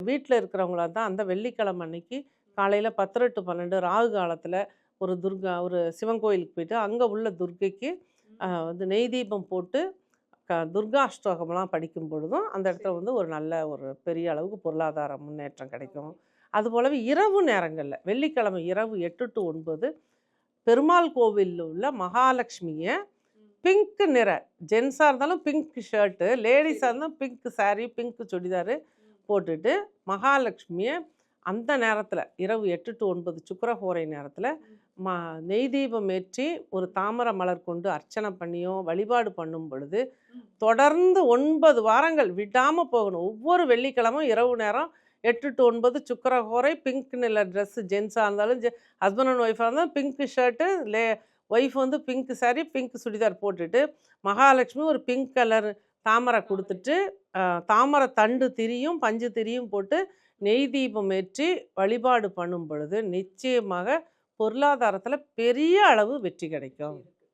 வீட்டில் இருக்கிறவங்களா தான் அந்த வெள்ளிக்கிழமை அன்னைக்கு காலையில் 10 to 12 ராகு காலத்தில் ஒரு சிவன் கோயிலுக்கு போயிட்டு அங்கே உள்ள துர்க்கைக்கு வந்து நெய் தீபம் போட்டு துர்கா அஷ்டோகம்லாம் படிக்கும் பொழுதும் அந்த இடத்துல வந்து ஒரு நல்ல ஒரு பெரிய அளவுக்கு பொருளாதார முன்னேற்றம் கிடைக்கும். அதுபோலவே இரவு நேரங்களில் வெள்ளிக்கிழமை இரவு 8 to 9 பெருமாள் கோவிலில் உள்ள மகாலட்சுமியை பிங்க் நிற ஜென்ஸாக இருந்தாலும் பிங்க் ஷர்ட்டு, லேடிஸாக இருந்தாலும் பிங்க் சாரீ, பிங்க் சுடிதாரு போட்டுட்டு மகாலட்சுமியை அந்த நேரத்தில் இரவு 8 to 9 சுக்கிரஹோரை நேரத்தில் நெய் தீபம் ஏற்றி ஒரு தாமரை மலர் கொண்டு அர்ச்சனை பண்ணியோ வழிபாடு பண்ணும் பொழுது தொடர்ந்து 9 வாரங்கள் விடாமல் போகணும். ஒவ்வொரு வெள்ளிக்கிழமும் இரவு நேரம் 8 to 9 சுக்கிரஹோரை பிங்க் நிற ட்ரெஸ்ஸு ஜென்ஸாக இருந்தாலும் ஹஸ்பண்ட் அண்ட் ஒய்ஃபாக இருந்தாலும் பிங்க் ஷர்ட்டு, ஒய்ஃப் வந்து பிங்க் சாரீ, பிங்க் சுடிதார் போட்டுட்டு மகாலட்சுமி ஒரு பிங்க் கலர் தாமரை கொடுத்துட்டு தாமரை தண்டு திரியும் பஞ்சு திரியும் போட்டு நெய் தீபம் ஏற்றி வழிபாடு பண்ணும் பொழுது நிச்சயமாக பொருளாதாரத்தில் பெரிய அளவு வெற்றி கிடைக்கும்.